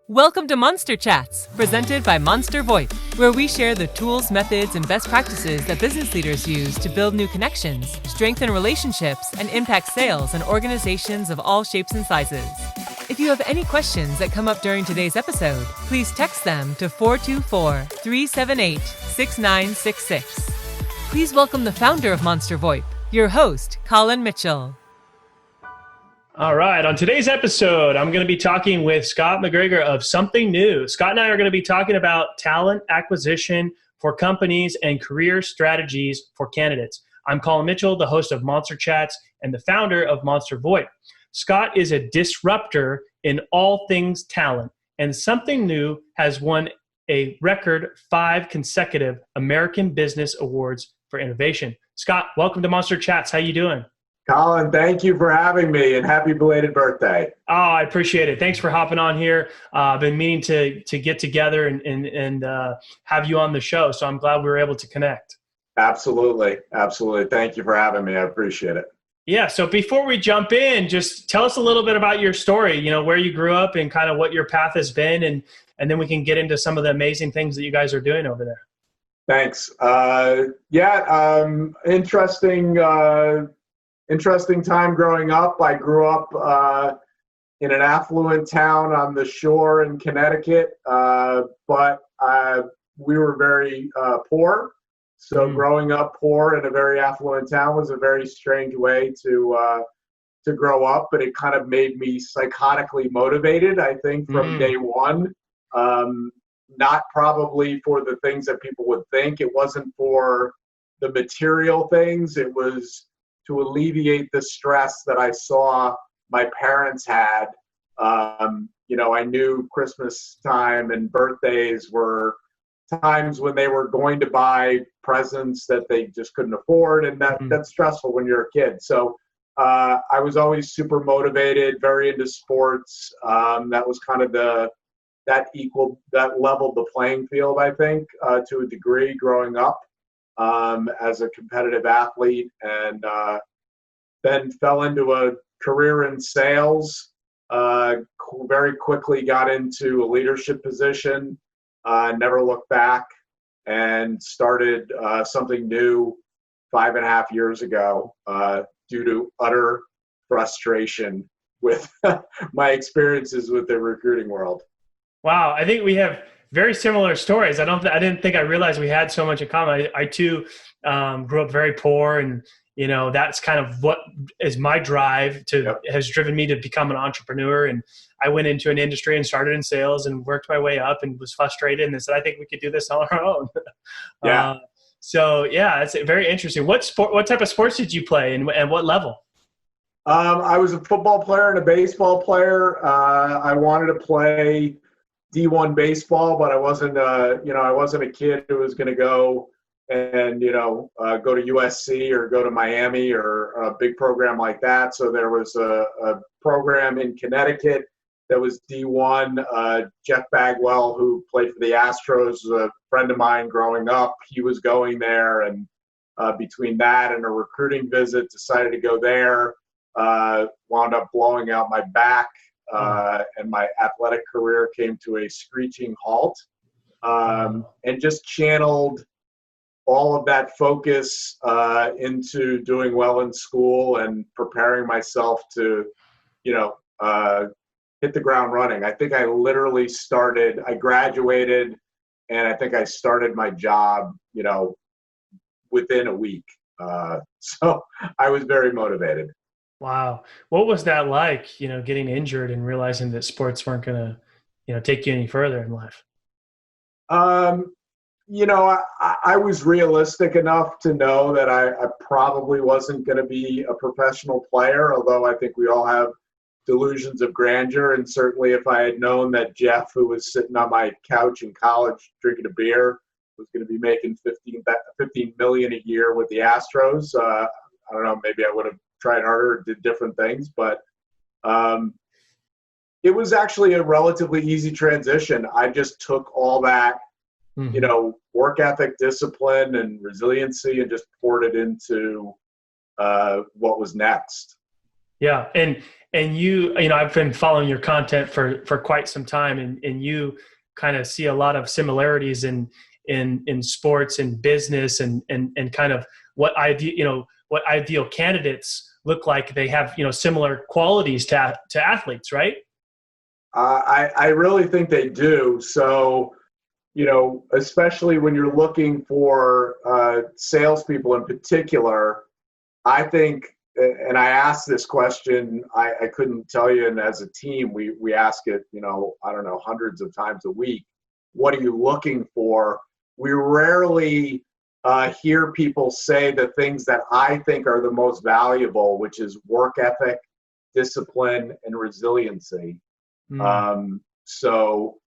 Welcome to Monster Chats, presented by Monster VoIP, where we share the tools, methods, and best practices that business leaders use to build new connections, strengthen relationships, and impact sales in organizations of all shapes and sizes. If you have any questions that come up during today's episode, please text them to 424-378-6966. Please welcome the founder of Monster VoIP, your host, Colin Mitchell. All right. On today's episode, I'm going to be talking with Scott MacGregor of Something New. Scott and I are going to be talking about talent acquisition for companies and career strategies for candidates. I'm Colin Mitchell, the host of Monster Chats and the founder of Monster VoIP. Scott is a disruptor in all things talent, and Something New has won a record 5 consecutive American Business Awards for innovation. Scott, welcome to Monster Chats. How you doing? Colin, thank you for having me, and happy belated birthday. Oh, I appreciate it. Thanks for hopping on here. I've been meaning to get together and have you on the show, so I'm glad we were able to connect. Absolutely. Thank you for having me. I appreciate it. Yeah, so before we jump in, just tell us a little bit about your story, where you grew up and kind of what your path has been, and then we can get into some of the amazing things that you guys are doing over there. Thanks. Interesting time growing up. I grew up in an affluent town on the shore in Connecticut, but we were very poor. So growing up poor in a very affluent town was a very strange way to grow up, but it kind of made me psychotically motivated, I think, from day one. Not probably for the things that people would think. It wasn't for the material things. It was to alleviate the stress that I saw my parents had. I knew Christmas time and birthdays were times when they were going to buy presents that they just couldn't afford, and that's stressful when you're a kid. So I was always super motivated, very into sports. That was kind of that leveled the playing field, I think, to a degree growing up. As a competitive athlete, and then fell into a career in sales. Very quickly got into a leadership position, never looked back, and started Something New 5.5 years ago due to utter frustration with my experiences with the recruiting world. Wow, I think we have very similar stories. I didn't realize we had so much in common. I too grew up very poor, and that's kind of what is my drive has driven me to become an entrepreneur. And I went into an industry and started in sales and worked my way up and was frustrated and said, I think we could do this on our own. It's very interesting. What type of sports did you play, and what level? I was a football player and a baseball player. I wanted to play D1 baseball, but I wasn't a kid who was going to go and go to USC or go to Miami or a big program like that. So there was a program in Connecticut that was D1. Jeff Bagwell, who played for the Astros, was a friend of mine growing up. He was going there, and between that and a recruiting visit, decided to go there. Wound up blowing out my back. And my athletic career came to a screeching halt, and just channeled all of that focus into doing well in school and preparing myself to, hit the ground running. I think I graduated, and I think I started my job, within a week. So I was very motivated. Wow. What was that like, getting injured and realizing that sports weren't going to, take you any further in life? I was realistic enough to know that I probably wasn't going to be a professional player, although I think we all have delusions of grandeur. And certainly if I had known that Jeff, who was sitting on my couch in college drinking a beer, was going to be making $15 million a year with the Astros, I don't know, maybe I would have tried harder, did different things, but it was actually a relatively easy transition. I just took all that, work ethic, discipline, and resiliency, and just poured it into what was next. Yeah, and And I've been following your content for quite some time, and you kind of see a lot of similarities in sports and business and kind of what ideal candidates look like. They have, similar qualities to athletes, right? I really think they do. So, especially when you're looking for salespeople in particular, I think, and I asked this question, I couldn't tell you, and as a team, we ask it, I don't know, hundreds of times a week. What are you looking for? We rarely hear people say the things that I think are the most valuable, which is work ethic, discipline, and resiliency. So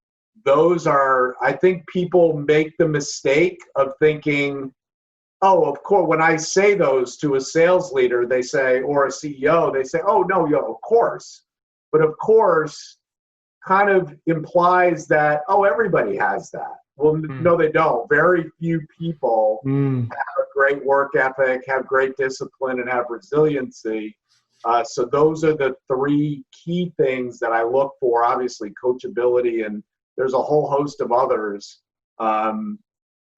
those are, I think people make the mistake of thinking, oh, of course, when I say those to a sales leader, they say, or a CEO, they say, oh, no, of course. But of course kind of implies that, oh, everybody has that. Well, no, they don't. Very few people have a great work ethic, have great discipline, and have resiliency. So those are the three key things that I look for. Obviously, coachability, and there's a whole host of others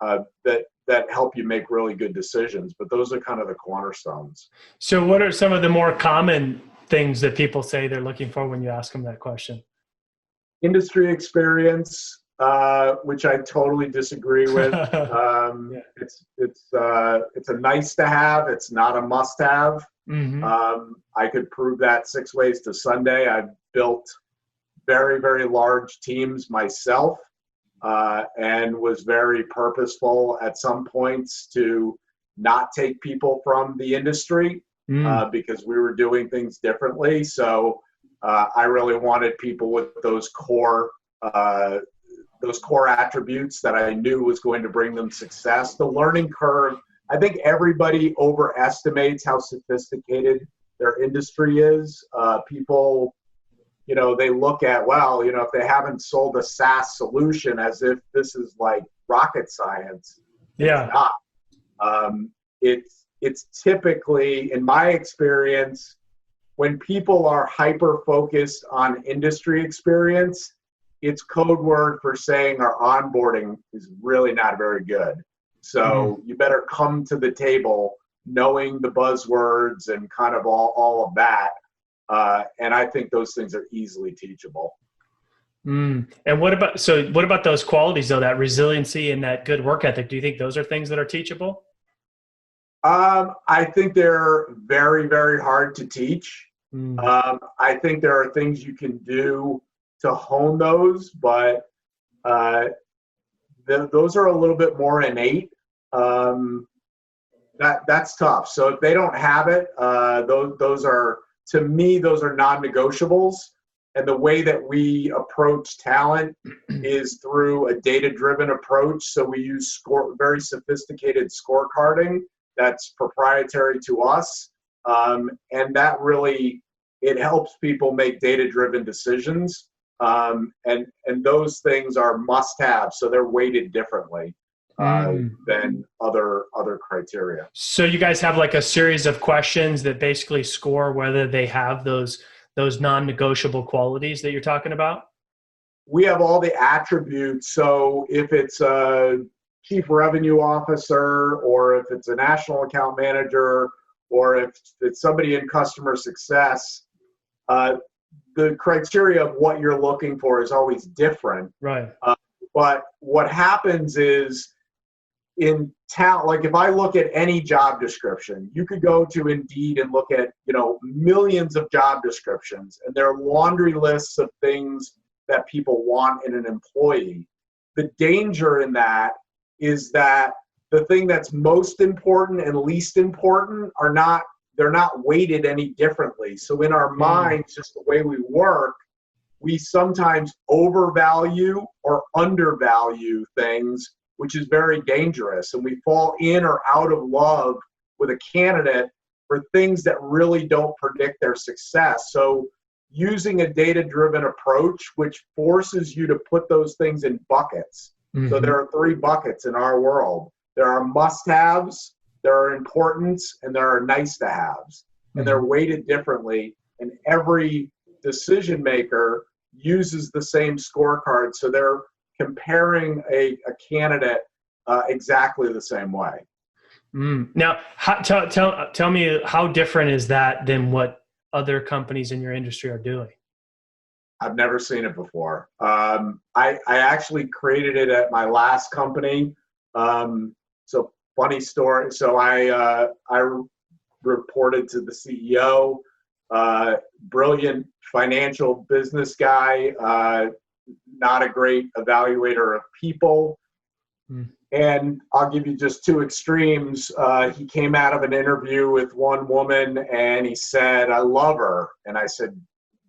that help you make really good decisions. But those are kind of the cornerstones. So what are some of the more common things that people say they're looking for when you ask them that question? Industry experience, which I totally disagree with. It's a nice to have. It's not a must have. I could prove that 6 ways to Sunday. I've built very, very large teams myself, and was very purposeful at some points to not take people from the industry because we were doing things differently. So I really wanted people with those core attributes that I knew was going to bring them success. The learning curve, I think everybody overestimates how sophisticated their industry is. People, they look at, well, if they haven't sold a SaaS solution, as if this is like rocket science. Yeah. It's not. It's typically, in my experience, when people are hyper-focused on industry experience, it's code word for saying our onboarding is really not very good. So you better come to the table knowing the buzzwords and kind of all of that. And I think those things are easily teachable. And what about those qualities though, that resiliency and that good work ethic? Do you think those are things that are teachable? I think they're very, very hard to teach. I think there are things you can do to hone those, but those are a little bit more innate. That's tough. So if they don't have it, those are, to me, those are non-negotiables. And the way that we approach talent is through a data-driven approach. So we use very sophisticated scorecarding that's proprietary to us. And that really, it helps people make data-driven decisions. And those things are must-have, so they're weighted differently than other criteria. So you guys have like a series of questions that basically score whether they have those non-negotiable qualities that you're talking about? We have all the attributes. So if it's a chief revenue officer, or if it's a national account manager, or if it's somebody in customer success, the criteria of what you're looking for is always different. Right. But what happens is, in talent, like if I look at any job description, you could go to Indeed and look at, millions of job descriptions, and there are laundry lists of things that people want in an employee. The danger in that is that the thing that's most important and least important they're not weighted any differently. So in our minds, just the way we work, we sometimes overvalue or undervalue things, which is very dangerous. And we fall in or out of love with a candidate for things that really don't predict their success. So using a data-driven approach, which forces you to put those things in buckets. So there are 3 buckets in our world. There are must-haves, there are importance, and there are nice-to-haves. And they're weighted differently. and every decision maker uses the same scorecard. So they're comparing a candidate exactly the same way. Now, tell me, how different is that than what other companies in your industry are doing? I've never seen it before. I actually created it at my last company. So funny story. So I reported to the CEO, brilliant financial business guy, not a great evaluator of people. And I'll give you just two extremes. He came out of an interview with one woman and he said, "I love her." And I said,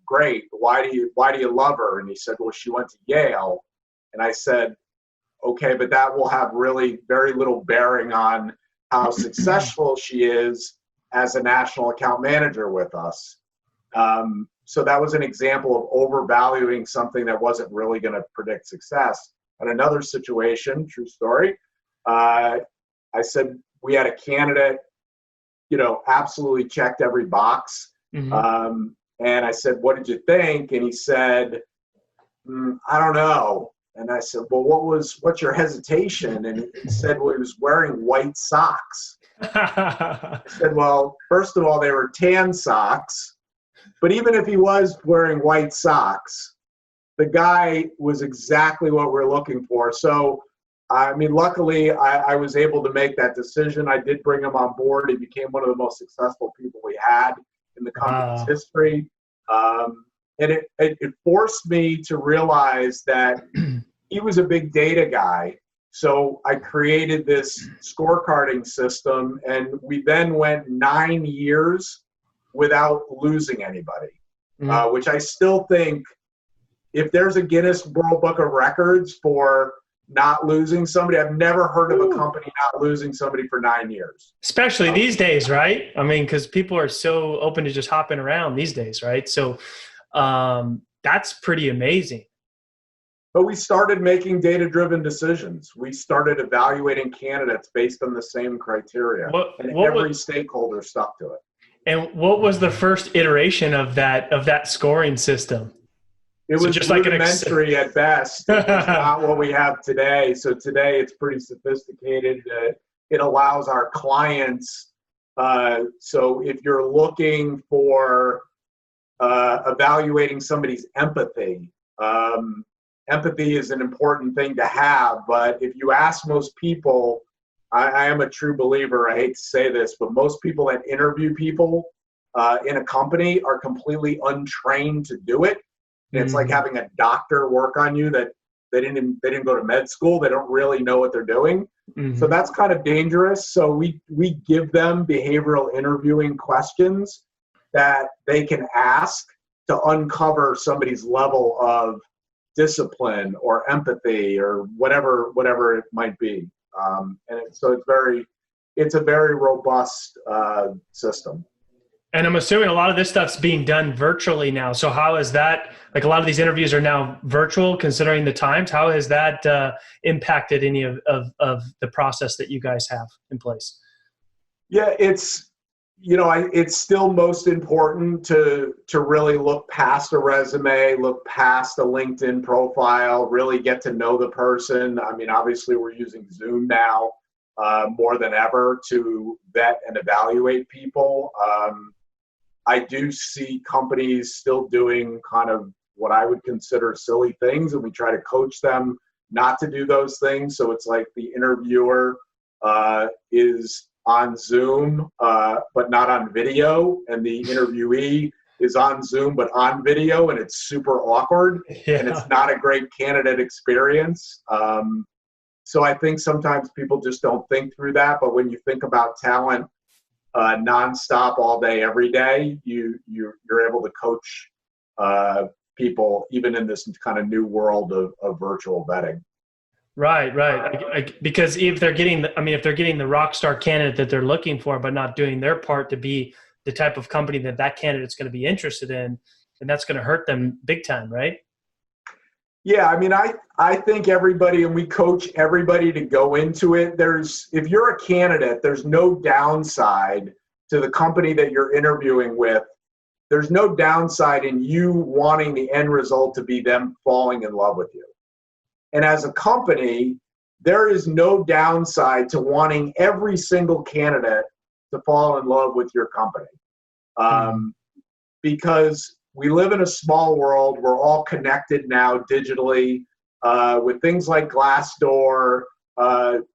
"Great. Why do you love her?" And he said, "Well, she went to Yale." And I said, "Okay, but that will have really very little bearing on how successful she is as a national account manager with us." So that was an example of overvaluing something that wasn't really going to predict success. And another situation, true story, I said we had a candidate, absolutely checked every box. And I said, "What did you think?" And he said, "I don't know." And I said, "Well, what's your hesitation?" And he said, "Well, he was wearing white socks." I said, "Well, first of all, they were tan socks. But even if he was wearing white socks, the guy was exactly what we're looking for." So, I mean, luckily, I was able to make that decision. I did bring him on board. He became one of the most successful people we had in the company's history. And it forced me to realize that he was a big data guy. So I created this scorecarding system, and we then went 9 years without losing anybody, which I still think, if there's a Guinness World Book of Records for not losing somebody, I've never heard of a company not losing somebody for 9 years. Especially these days, right? I mean, because people are so open to just hopping around these days, right? So that's pretty amazing. But we started making data-driven decisions. We started evaluating candidates based on the same criteria, and every stakeholder stuck to it. And what was the first iteration of that scoring system? It was just rudimentary at best. It's not what we have today. So today it's pretty sophisticated. It allows our clients. So if you're looking for evaluating somebody's empathy, empathy is an important thing to have. But if you ask most people, I am a true believer, I hate to say this, but most people that interview people in a company are completely untrained to do it. And it's like having a doctor work on you that they didn't go to med school. They don't really know what they're doing. So that's kind of dangerous. So we give them behavioral interviewing questions that they can ask to uncover somebody's level of discipline or empathy or whatever it might be. So it's a very robust system. And I'm assuming a lot of this stuff's being done virtually now. So how is that, like a lot of these interviews are now virtual considering the times, how has that impacted any of the process that you guys have in place? Yeah, it's still most important to really look past a resume, look past a LinkedIn profile, really get to know the person. I mean, obviously we're using Zoom now more than ever to vet and evaluate people. I do see companies still doing kind of what I would consider silly things, and we try to coach them not to do those things. So it's like the interviewer is on Zoom, but not on video, and the interviewee is on Zoom, but on video, and it's super awkward, and it's not a great candidate experience. So I think sometimes people just don't think through that, but when you think about talent nonstop all day, every day, you're able to coach people even in this kind of new world of virtual vetting. Right. Because if they're getting the rock star candidate that they're looking for, but not doing their part to be the type of company that candidate's going to be interested in, then that's going to hurt them big time, right? Yeah, I mean, I think everybody, and we coach everybody to go into it. If you're a candidate, there's no downside to the company that you're interviewing with there's no downside in you wanting the end result to be them falling in love with you. And as a company, there is no downside to wanting every single candidate to fall in love with your company. Because we live in a small world. We're all connected now digitally with things like Glassdoor,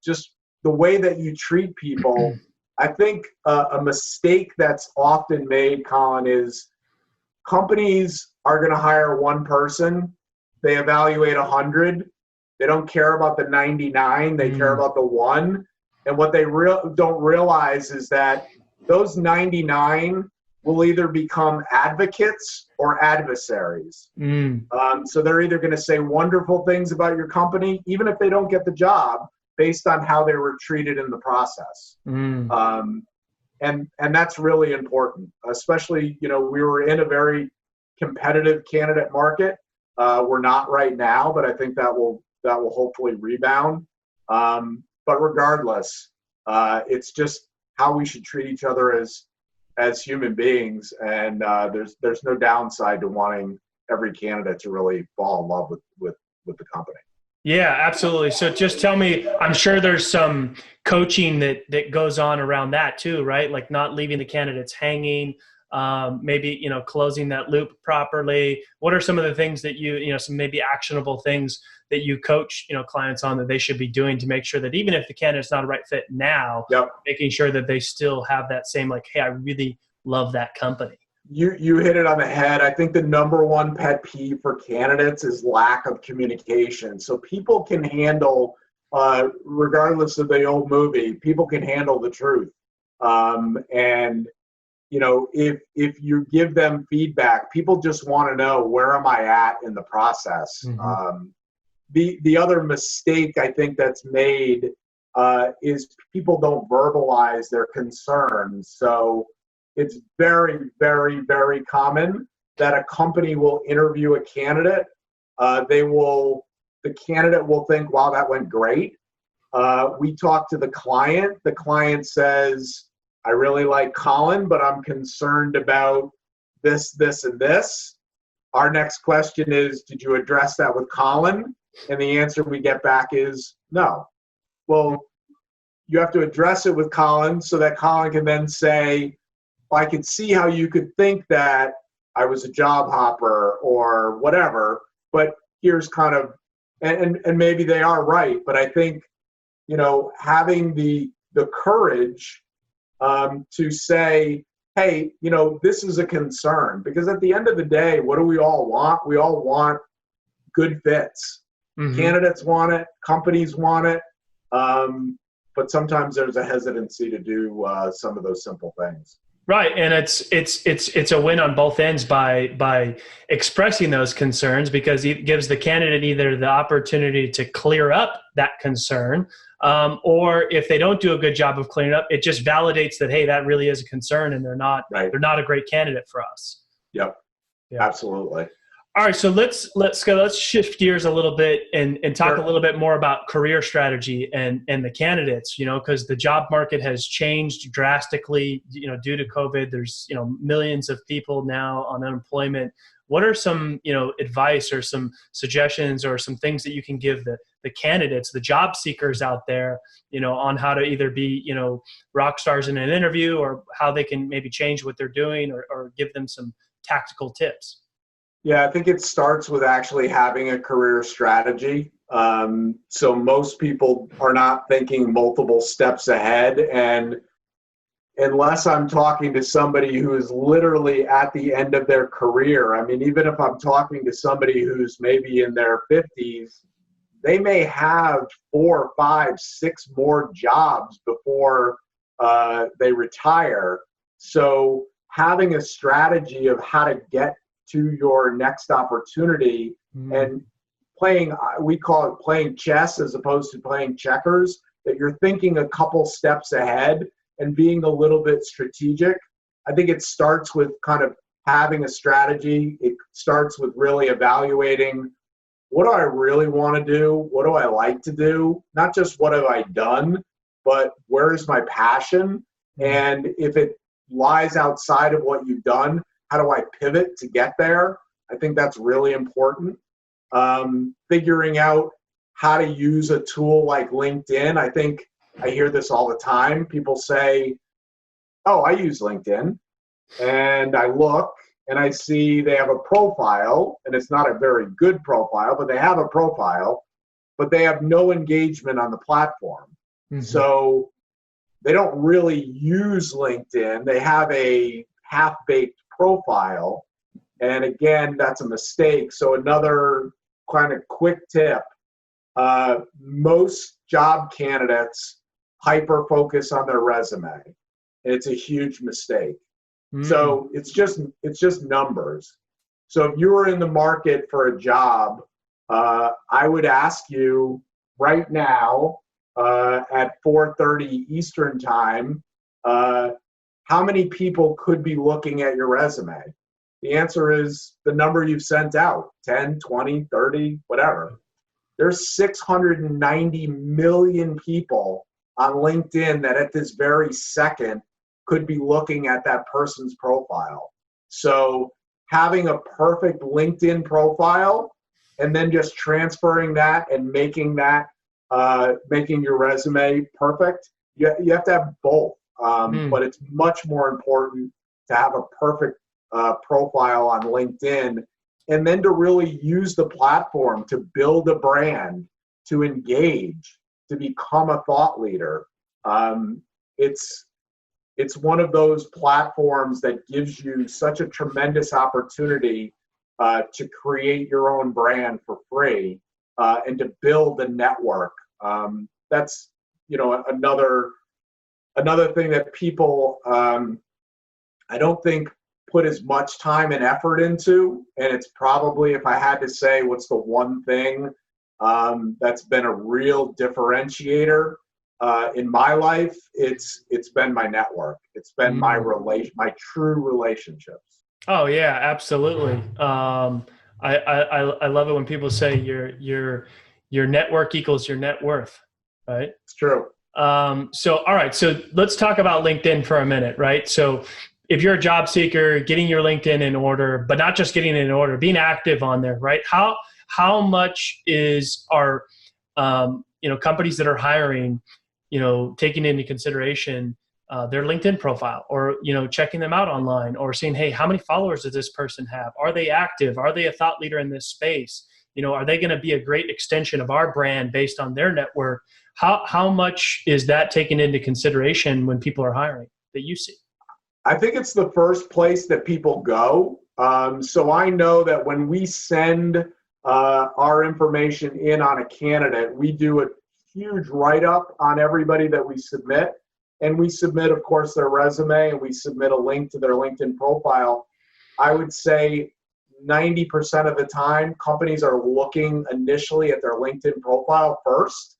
just the way that you treat people. I think a mistake that's often made, Colin, is companies are going to hire one person. They evaluate 100. They don't care about the 99. They care about the one. And what they don't realize is that those 99 will either become advocates or adversaries. So they're either going to say wonderful things about your company, even if they don't get the job, based on how they were treated in the process. And that's really important, especially, we were in a very competitive candidate market. We're not right now, but I think that will hopefully rebound. But regardless, it's just how we should treat each other as human beings. And there's no downside to wanting every candidate to really fall in love with the company. Yeah, absolutely. So just tell me, I'm sure there's some coaching that goes on around that too, right? Like not leaving the candidates hanging, maybe, closing that loop properly. What are some of the things that some maybe actionable things that you coach, clients on that they should be doing to make sure that even if the candidate's not a right fit now, making sure that they still have that same, like, hey, I really love that company. You hit it on the head. I think the number one pet peeve for candidates is lack of communication. So people can handle, regardless of the old movie, people can handle the truth. And if you give them feedback, people just want to know, where am I at in the process? The other mistake I think that's made is people don't verbalize their concerns. So it's very, very, very common that a company will interview a candidate. The candidate will think, wow, that went great. We talk to the client. The client says, I really like Colin, but I'm concerned about this, this, and this. Our next question is, did you address that with Colin? And the answer we get back is no. Well, you have to address it with Colin so that Colin can then say, I can see how you could think that I was a job hopper or whatever, but here's kind of, and maybe they are right, but I think, having the courage to say, hey, this is a concern, because at the end of the day, what do we all want? We all want good fits. Candidates want it, companies want it, but sometimes there's a hesitancy to do some of those simple things. Right, and it's a win on both ends by expressing those concerns, because it gives the candidate either the opportunity to clear up that concern, or if they don't do a good job of clearing up, it just validates that, hey, that really is a concern, and they're not a great candidate for us. Yep. Absolutely. All right, so let's go. Let's shift gears a little bit and talk a little bit more about career strategy and the candidates. Because the job market has changed drastically. Due to COVID, there's millions of people now on unemployment. What are some advice or some suggestions or some things that you can give the candidates, the job seekers out there, on how to either be rock stars in an interview, or how they can maybe change what they're doing, or give them some tactical tips? Yeah, I think it starts with actually having a career strategy. So most people are not thinking multiple steps ahead. And unless I'm talking to somebody who is literally at the end of their career, I mean, even if I'm talking to somebody who's maybe in their 50s, they may have 4, 5, 6 more jobs before they retire. So having a strategy of how to get to your next opportunity and we call it playing chess as opposed to playing checkers, that you're thinking a couple steps ahead and being a little bit strategic. I think it starts with kind of having a strategy. It starts with really evaluating, what do I really want to do? What do I like to do? Not just what have I done, but where is my passion? And if it lies outside of what you've done, how do I pivot to get there? I think that's really important. Figuring out how to use a tool like LinkedIn. I think I hear this all the time. People say, oh, I use LinkedIn. And I look and I see they have a profile, and it's not a very good profile, but they have a profile, but they have no engagement on the platform. Mm-hmm. So they don't really use LinkedIn. They have a half-baked profile. And again, that's a mistake. So another kind of quick tip, most job candidates hyper-focus on their resume. It's a huge mistake. So it's just numbers. So if you were in the market for a job, I would ask you right now at 4:30 Eastern time, how many people could be looking at your resume? The answer is the number you've sent out, 10, 20, 30, whatever. There's 690 million people on LinkedIn that at this very second could be looking at that person's profile. So having a perfect LinkedIn profile and then just transferring that and making that, making your resume perfect, you have to have both. But it's much more important to have a perfect profile on LinkedIn and then to really use the platform to build a brand, to engage, to become a thought leader. It's one of those platforms that gives you such a tremendous opportunity to create your own brand for free and to build a network. That's another thing that people I don't think put as much time and effort into, and it's probably, if I had to say what's the one thing that's been a real differentiator in my life, it's been my network. It's been my true relationships. Oh yeah, absolutely. I love it when people say your network equals your net worth, right? It's true. So all right, so let's talk about LinkedIn for a minute, right? So if you're a job seeker, getting your LinkedIn in order, but not just getting it in order, being active on there, right? How much is our companies that are hiring, taking into consideration their LinkedIn profile, or checking them out online, or saying, hey, how many followers does this person have? Are they active? Are they a thought leader in this space? Are they going to be a great extension of our brand based on their network? How much is that taken into consideration when people are hiring that you see? I think it's the first place that people go. So I know that when we send our information in on a candidate, we do a huge write-up on everybody that we submit. And we submit, of course, their resume, and we submit a link to their LinkedIn profile. I would say 90% of the time, companies are looking initially at their LinkedIn profile first.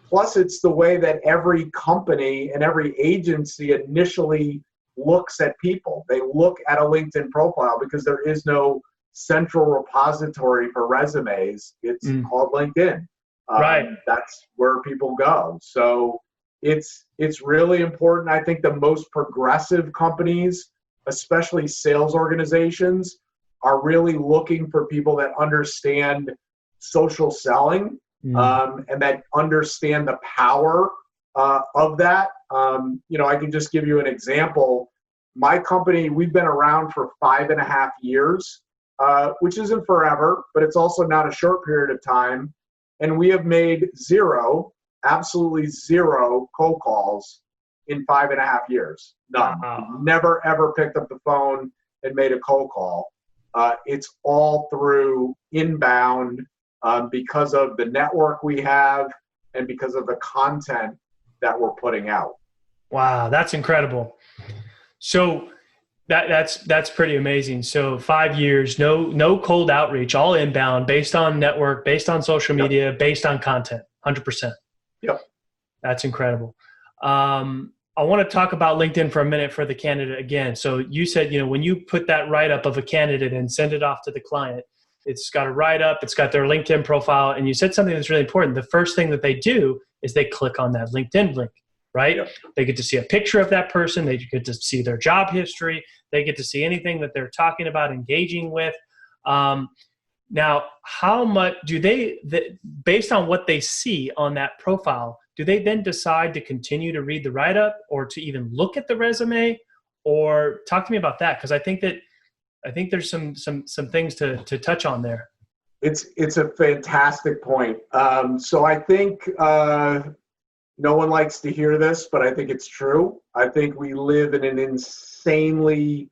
Plus, it's the way that every company and every agency initially looks at people. They look at a LinkedIn profile because there is no central repository for resumes. It's called LinkedIn. Right. That's where people go. So it's really important. I think the most progressive companies, especially sales organizations, are really looking for people that understand social selling. And that understand the power of that. I can just give you an example. My company, we've been around for 5.5 years, which isn't forever, but it's also not a short period of time. And we have made absolutely zero cold calls in 5.5 years. None. Never, ever picked up the phone and made a cold call. It's all through inbound, because of the network we have and because of the content that we're putting out. Wow, that's incredible. So that's pretty amazing. So 5 years, no cold outreach, all inbound, based on network, based on social media, based on content, 100%. Yep. That's incredible. I want to talk about LinkedIn for a minute for the candidate again. So you said, when you put that write-up of a candidate and send it off to the client, it's got a write-up, it's got their LinkedIn profile, and you said something that's really important. The first thing that they do is they click on that LinkedIn link. right? Yep. They get to see a picture of that person. They get to see their job history. They get to see anything that they're talking about, engaging with. Now, how much do based on what they see on that profile, do they then decide to continue to read the write-up or to even look at the resume? Or talk to me about that, because I think there's some things to touch on there. It's a fantastic point. So I think no one likes to hear this, but I think it's true. I think we live in an insanely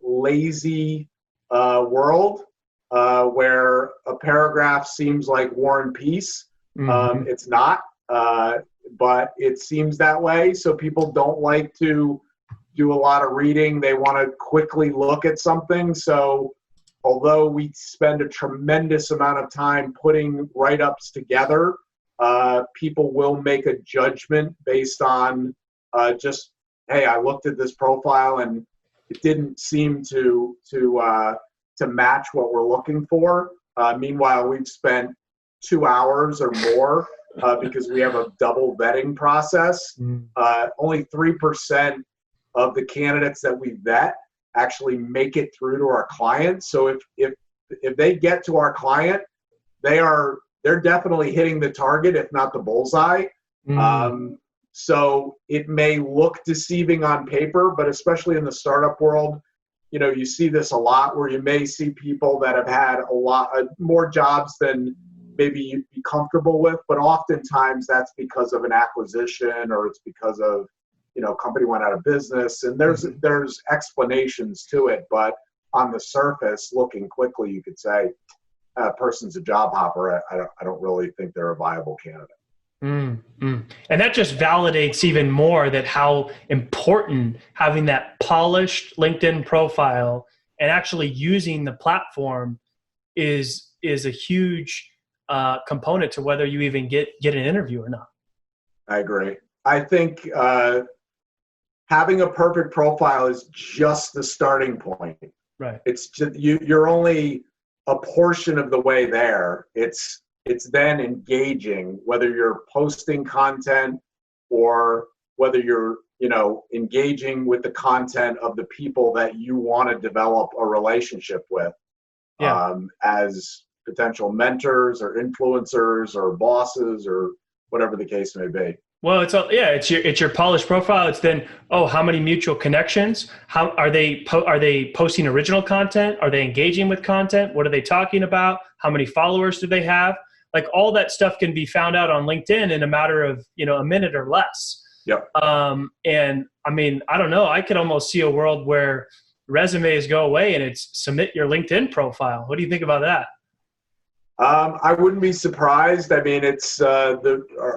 lazy world where a paragraph seems like War and Peace. Mm-hmm. It's not, but it seems that way. So people don't like to do a lot of reading. They want to quickly look at something. So although we spend a tremendous amount of time putting write-ups together, people will make a judgment based on just, hey, I looked at this profile and it didn't seem to match what we're looking for. Meanwhile, we've spent 2 hours or more because we have a double vetting process. Only 3% of the candidates that we vet actually make it through to our client. So if they get to our client, they're definitely hitting the target, if not the bullseye. So it may look deceiving on paper, but especially in the startup world, you see this a lot where you may see people that have had a lot more jobs than maybe you'd be comfortable with, but oftentimes that's because of an acquisition or it's because of company went out of business, and there's explanations to it. But on the surface, looking quickly, you could say a person's a job hopper. I don't really think they're a viable candidate. And that just validates even more that how important having that polished LinkedIn profile and actually using the platform is a huge component to whether you even get an interview or not. I agree. I think having a perfect profile is just the starting point. Right. It's just you're only a portion of the way there. It's then engaging, whether you're posting content or whether you're engaging with the content of the people that you want to develop a relationship with, as potential mentors or influencers or bosses or whatever the case may be. Well, it's your polished profile. It's then, how many mutual connections? How are they posting original content? Are they engaging with content? What are they talking about? How many followers do they have? Like all that stuff can be found out on LinkedIn in a matter of a minute or less. Yep. And I mean, I don't know. I could almost see a world where resumes go away and it's submit your LinkedIn profile. What do you think about that? I wouldn't be surprised. I mean, it's a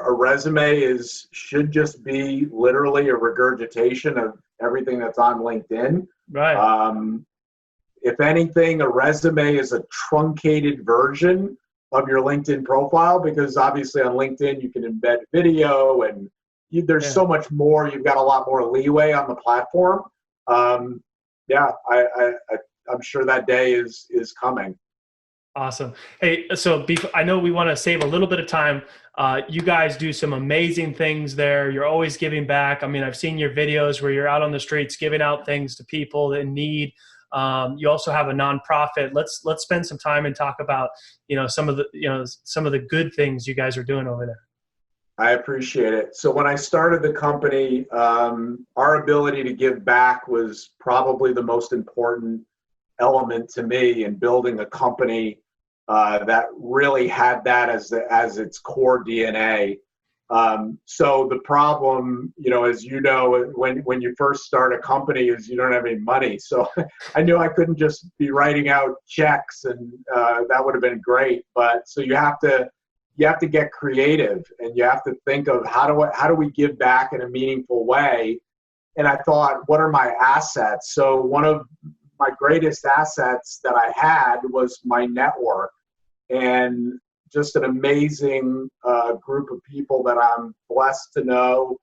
resume should just be literally a regurgitation of everything that's on LinkedIn. Right. If anything, a resume is a truncated version of your LinkedIn profile, because obviously on LinkedIn you can embed video and there's so much more. You've got a lot more leeway on the platform. I'm sure that day is coming. Awesome. Hey, so I know we want to save a little bit of time. You guys do some amazing things there. You're always giving back. I mean, I've seen your videos where you're out on the streets giving out things to people in need. You also have a nonprofit. Let's spend some time and talk about some of the good things you guys are doing over there. I appreciate it. So when I started the company, our ability to give back was probably the most important element to me in building a company that really had that as its core DNA. So the problem, as when you first start a company is you don't have any money. So I knew I couldn't just be writing out checks, and that would have been great. But so you have to get creative, and you have to think of how do we give back in a meaningful way. And I thought, what are my assets? So one of my greatest assets that I had was my network, and just an amazing group of people that I'm blessed to know.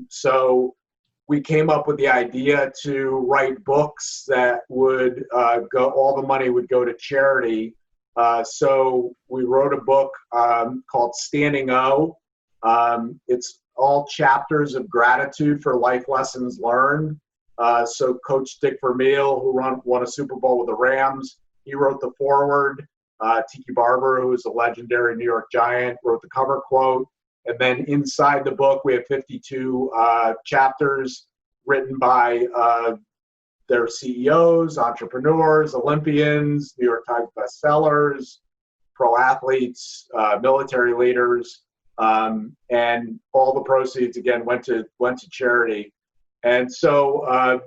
So we came up with the idea to write books that would all the money would go to charity. So we wrote a book called Standing O. It's all chapters of gratitude for life lessons learned. So Coach Dick Vermeil, who won a Super Bowl with the Rams, he wrote the foreword. Tiki Barber, who is a legendary New York Giant, wrote the cover quote. And then inside the book, we have 52 chapters written by their CEOs, entrepreneurs, Olympians, New York Times bestsellers, pro athletes, military leaders, and all the proceeds again went to charity. And so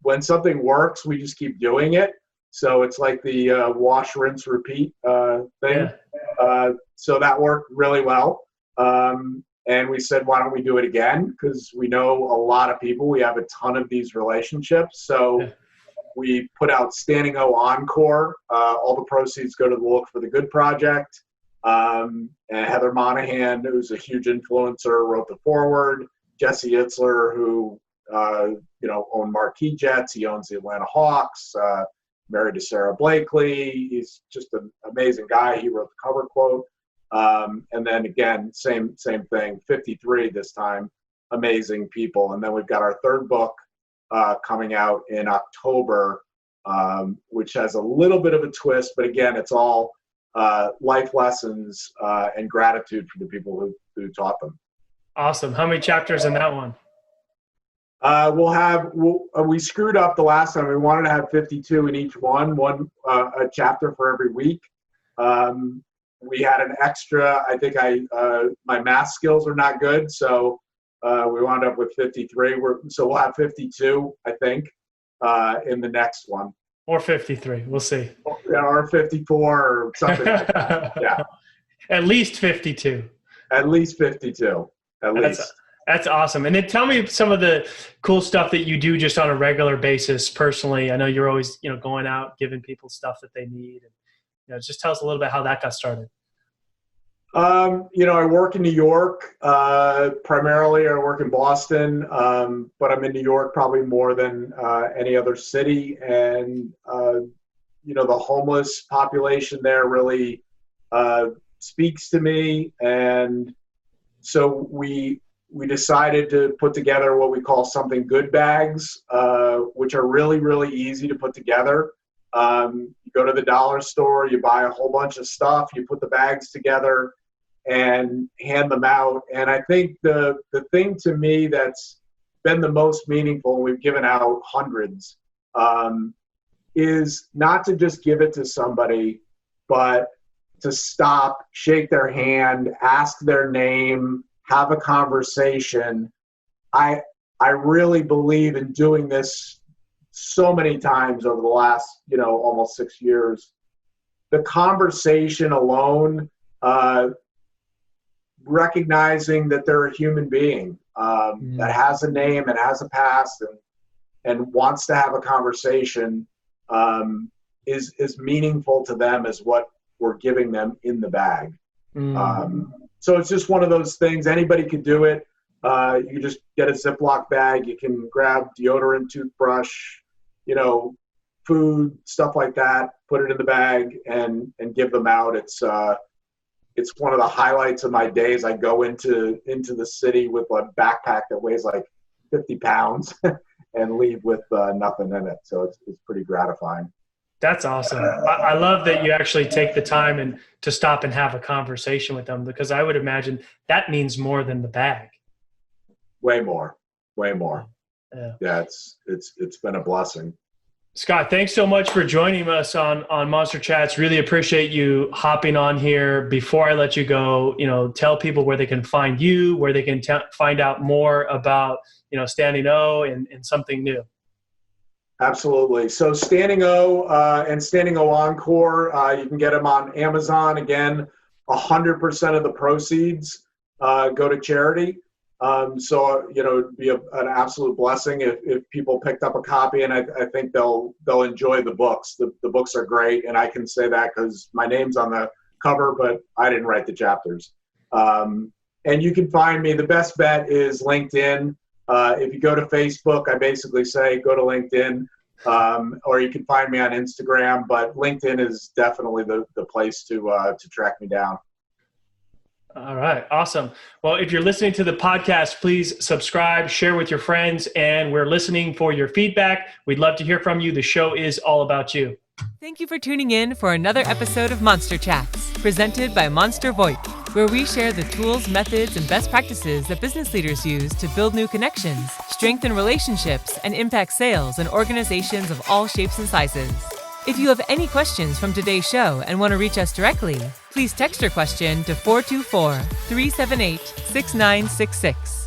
when something works, we just keep doing it. So it's like the wash, rinse, repeat thing. Yeah. So that worked really well. And we said, why don't we do it again? Because we know a lot of people. We have a ton of these relationships. So we put out Standing O Encore. All the proceeds go to the Look for the Good Project. And Heather Monahan, who's a huge influencer, wrote the foreword. Jesse Itzler, who owned Marquee Jets. He owns the Atlanta Hawks. Married to Sarah Blakely. He's just an amazing guy. He wrote the cover quote. And then again, same thing, 53 this time, amazing people. And then we've got our third book coming out in October, which has a little bit of a twist, but again, it's all life lessons and gratitude for the people who taught them. Awesome. How many chapters in that one? We screwed up the last time. We wanted to have 52 in each one a chapter for every week. We had an extra, I think my math skills are not good, so we wound up with 53. So we'll have 52, I think, in the next one. Or 53, we'll see. Or 54 or something like that, yeah. At least 52. At least 52, at least. That's awesome. And then tell me some of the cool stuff that you do just on a regular basis personally. I know you're always, going out, giving people stuff that they need. And, just tell us a little bit how that got started. I work in New York, primarily. I work in Boston, but I'm in New York probably more than any other city. And, the homeless population there really speaks to me. And so we decided to put together what we call Something Good bags, which are really, really easy to put together. You go to the dollar store, you buy a whole bunch of stuff, you put the bags together and hand them out. And I think the thing to me that's been the most meaningful, and we've given out hundreds, is not to just give it to somebody, but to stop, shake their hand, ask their name, have a conversation. I really believe in doing this so many times over the last, almost 6 years. The conversation alone, recognizing that they're a human being that has a name and has a past and wants to have a conversation is meaningful to them as what we're giving them in the bag. So it's just one of those things. Anybody could do it. You just get a Ziploc bag. You can grab deodorant, toothbrush, food, stuff like that. Put it in the bag and give them out. It's one of the highlights of my days. I go into the city with a backpack that weighs like 50 pounds and leave with nothing in it. So it's pretty gratifying. That's awesome. I love that you actually take the time and to stop and have a conversation with them, because I would imagine that means more than the bag. Way more. Yeah, it's been a blessing. Scott, thanks so much for joining us on Monster Chats. Really appreciate you hopping on here. Before I let you go, tell people where they can find you, where they can find out more about, Standing O and Something New. Absolutely. So Standing O and Standing O Encore, you can get them on Amazon. Again, 100% of the proceeds go to charity. So, it'd be an absolute blessing if people picked up a copy, and I think they'll enjoy the books. The books are great, and I can say that because my name's on the cover, but I didn't write the chapters. And you can find me. The best bet is LinkedIn. If you go to Facebook, I basically say go to LinkedIn, or you can find me on Instagram, but LinkedIn is definitely the place to track me down. All right. Awesome. Well, if you're listening to the podcast, please subscribe, share with your friends, and we're listening for your feedback. We'd love to hear from you. The show is all about you. Thank you for tuning in for another episode of Monster Chats, presented by Monster VoIP, where we share the tools, methods, and best practices that business leaders use to build new connections, strengthen relationships, and impact sales in organizations of all shapes and sizes. If you have any questions from today's show and want to reach us directly, please text your question to 424-378-6966.